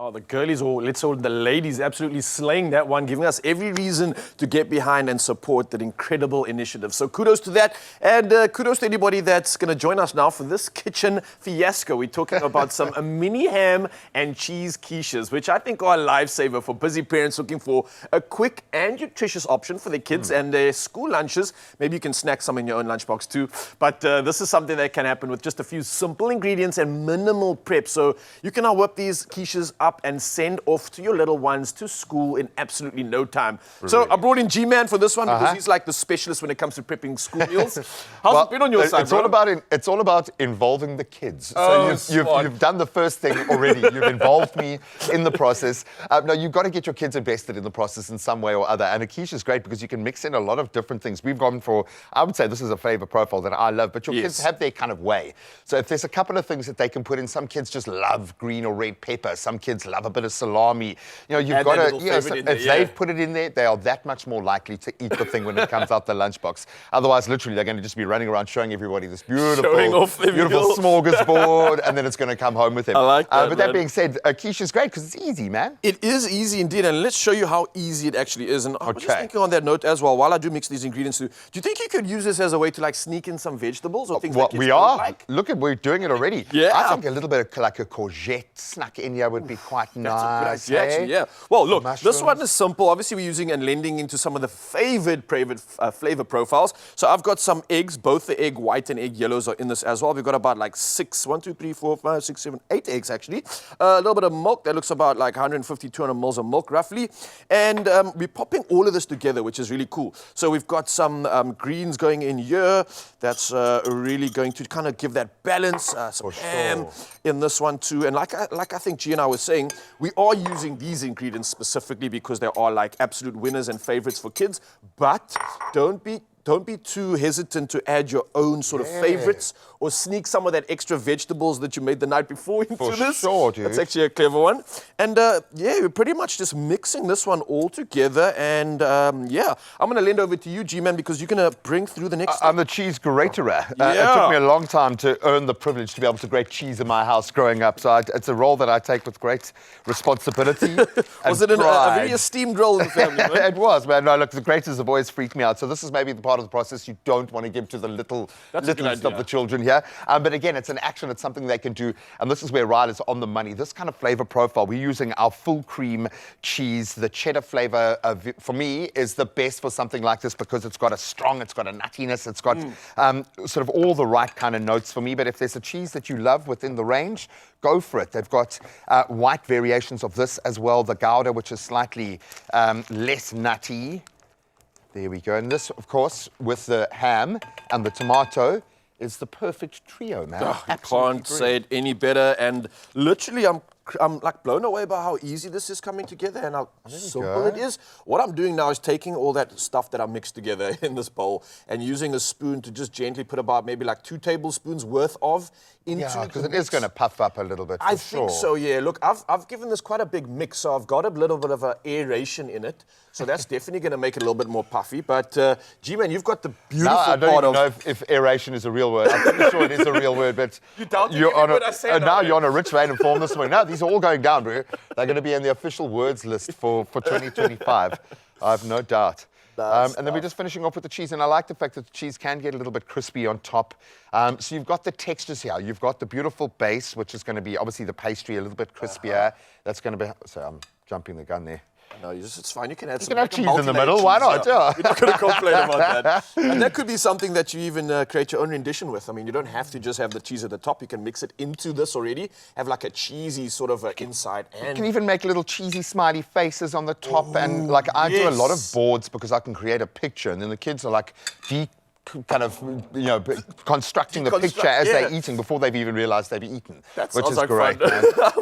Oh, the girlies, or let's say the ladies, absolutely slaying that one, giving us every reason to get behind and support that incredible initiative. So kudos to that, and kudos to anybody that's going to join us now for this kitchen fiasco. We're talking about some mini ham and cheese quiches, which I think are a lifesaver for busy parents looking for a quick and nutritious option for their kids and their school lunches. Maybe you can snack some in your own lunchbox too, but this is something that can happen with just a few simple ingredients and minimal prep. So you can now whip these quiches up and send off to your little ones to school in absolutely no time. Brilliant. So I brought in G-Man for this one because he's like the specialist when it comes to prepping school meals. How's it been on your side, bro? It's all about involving the kids. So you've done the first thing already. You've involved me in the process. No, you've got to get your kids invested in the process in some way or other. And a quiche is great because you can mix in a lot of different things. We've gone for, I would say this is a flavor profile that I love, but your kids have their kind of way. So if there's a couple of things that they can put in, some kids just love green or red pepper. Some kids love a bit of salami. You know, you've got to, if they've put it in there, they are that much more likely to eat the thing when it comes out the lunchbox. Otherwise, literally, they're going to just be running around showing everybody this beautiful smorgasbord, and then it's going to come home with them. I like that, but that being said, a quiche is great because it's easy, man. It is easy indeed, and let's show you how easy it actually is. And I was just thinking on that note as well, while I do mix these ingredients too, do you think you could use this as a way to like sneak in some vegetables or things like that? We are. Like? Look at, we're doing it already. Yeah. I think a little bit of like a courgette snuck in here would be quite nice. That's a good idea, actually, yeah. Well, look, this one is simple. Obviously, we're using and lending into some of the favorite flavor profiles. So I've got some eggs. Both the egg white and egg yellows are in this as well. We've got about like 8 eggs actually. A little bit of milk. That looks about like 150, 200 mils of milk roughly. And we're popping all of this together, which is really cool. So we've got some greens going in here. That's really going to kind of give that balance. Some ham in this one too. And like I think G and I was saying, we are using these ingredients specifically because they are like absolute winners and favorites for kids. But don't be too hesitant to add your own sort of favorites or sneak some of that extra vegetables that you made the night before into this. For sure, dude. That's actually a clever one. And yeah, we're pretty much just mixing this one all together. And yeah, I'm going to lend over to you, G-Man, because you're going to bring through the next I'm the cheese graterer. It took me a long time to earn the privilege to be able to grate cheese in my house growing up. So it's a role that I take with great responsibility. Was it a very esteemed role in the family, man? It was, man. No, look, the graters have always freaked me out. So this is maybe the part of the process you don't want to give to the littlest of the children here. But again, it's an action. It's something they can do. And this is where Ryder's on the money. This kind of flavor profile, we're using our full cream cheese. The cheddar flavor, for me, is the best for something like this because it's got a nuttiness. It's got sort of all the right kind of notes for me. But if there's a cheese that you love within the range, go for it. They've got white variations of this as well. The Gouda, which is slightly less nutty. There we go. And this, of course, with the ham and the tomato, is the perfect trio, man. Oh, you can't say it any better. And literally, I'm like blown away by how easy this is coming together and how simple it is. What I'm doing now is taking all that stuff that I mixed together in this bowl and using a spoon to just gently put about maybe like 2 tablespoons worth of into the because it is going to puff up a little bit, I think so, yeah. Look, I've given this quite a big mix, so I've got a little bit of aeration in it. So that's definitely going to make it a little bit more puffy. But, G-Man, you've got the beautiful part of... I don't even know if aeration is a real word. I'm pretty sure it is a real word, but... You doubt you're on I say now you're on a rich vein of form this morning. No, these are all going down, bro. They're going to be in the official words list for 2025. I have no doubt. And then we're just finishing off with the cheese. And I like the fact that the cheese can get a little bit crispy on top. So you've got the textures here. You've got the beautiful base, which is going to be obviously the pastry a little bit crispier. That's going to be... Sorry, I'm jumping the gun there. No, it's fine. You can add some cheese in the middle. Why not? Yeah. We're not going to complain about that. And that could be something that you even create your own rendition with. I mean, you don't have to just have the cheese at the top. You can mix it into this already. Have like a cheesy sort of inside. And you can even make little cheesy smiley faces on the top. And like I do a lot of boards because I can create a picture. And then the kids are like kind of, you know, constructing the picture as they're eating before they've even realized they've eaten, which is great.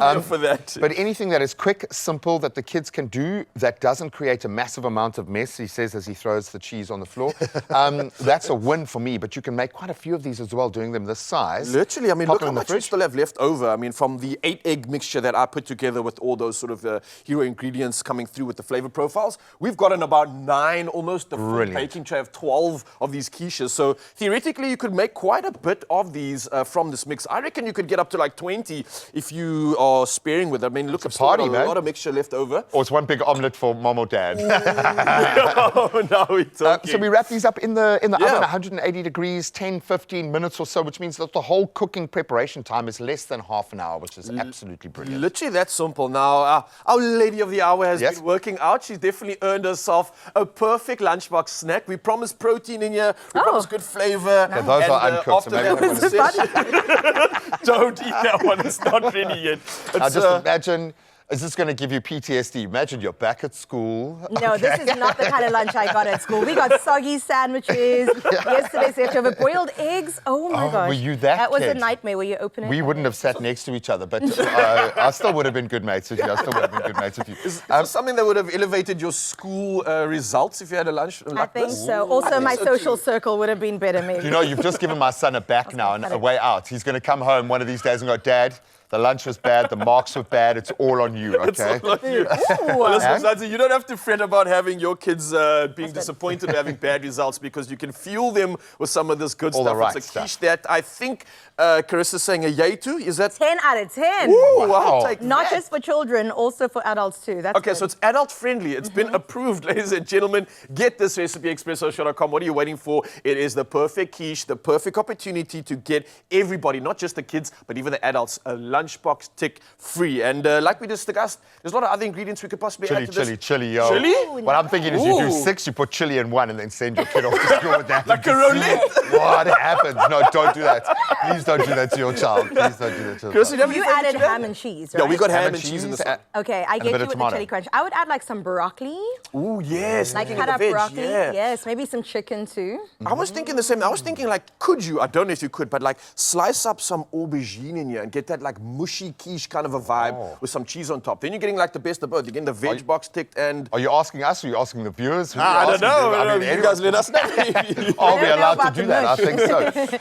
I'm for that. But anything that is quick, simple, that the kids can do, that doesn't create a massive amount of mess, he says as he throws the cheese on the floor, that's a win for me. But you can make quite a few of these as well, doing them this size. Literally, I mean, look how much we still have left over. I mean, from the 8-egg mixture that I put together with all those sort of hero ingredients coming through with the flavor profiles, we've gotten about 9, almost the full baking tray of 12 of these quiches. quiches. So theoretically, you could make quite a bit of these from this mix. I reckon you could get up to like 20 if you are sparing with it. I mean, look, it's a party, man. A lot of mixture left over. Or it's one big omelette for mom or dad. Oh, now we're talking. So we wrap these up in the oven, 180 degrees, 10, 15 minutes or so, which means that the whole cooking preparation time is less than half an hour, which is absolutely brilliant. Literally that simple. Now, our lady of the hour has been working out. She's definitely earned herself a perfect lunchbox snack. We promise protein in here. We promise good flavor. Yeah, those are uncooked. Don't eat that one. It's not ready yet. Now just imagine, is this going to give you PTSD? Imagine you're back at school. No, this is not the kind of lunch I got at school. We got soggy sandwiches, yesterday's leftover boiled eggs. Oh my gosh. Were you that was kid? a nightmare where you open it. We wouldn't have sat next to each other, but I still would have been good mates with you. Is this something that would have elevated your school results if you had a lunch like this? I think so. Also, my social circle would have been better, maybe. You know, you've just given my son a back now and a way out. He's going to come home one of these days and go, Dad, the lunch was bad, the marks were bad, it's all on you, okay? It's all on you. Well, listen, you don't have to fret about having your kids being disappointed or having bad results because you can fuel them with some of this good all stuff. The right it's a stuff. Quiche that I think Carissa's saying a yay to. Is that 10 out of 10? Ooh, wow. Not just for children, also for adults too. That's okay, good. so it's adult friendly. It's been approved, ladies and gentlemen. Get this recipe, expressoshow.com. What are you waiting for? It is the perfect quiche, the perfect opportunity to get everybody, not just the kids, but even the adults, a lunchbox tick free. And like we discussed, there's a lot of other ingredients we could possibly add to this. Chili, yo. Chili? What I'm thinking is you do 6, you put chili in 1, and then send your kid off to school with that. Like a roulette. What happens? No, don't do that. Please don't do that to your child. Please don't do that to your child. You added ham and cheese, right? Yeah, we got ham and cheese in this one. Okay, I get you with the chili crunch. I would add like some broccoli. Ooh, yes. Like cut up broccoli. Yes, maybe some chicken too. I was thinking the same. I was thinking like, could you, I don't know if you could, but like slice up some aubergine in here and get that like mushy quiche kind of a vibe with some cheese on top. Then you're getting like the best of both. You're getting the veg box ticked and... Are you asking us or are you asking the viewers? I don't know. You guys let us know. Are we allowed to do that? I think so.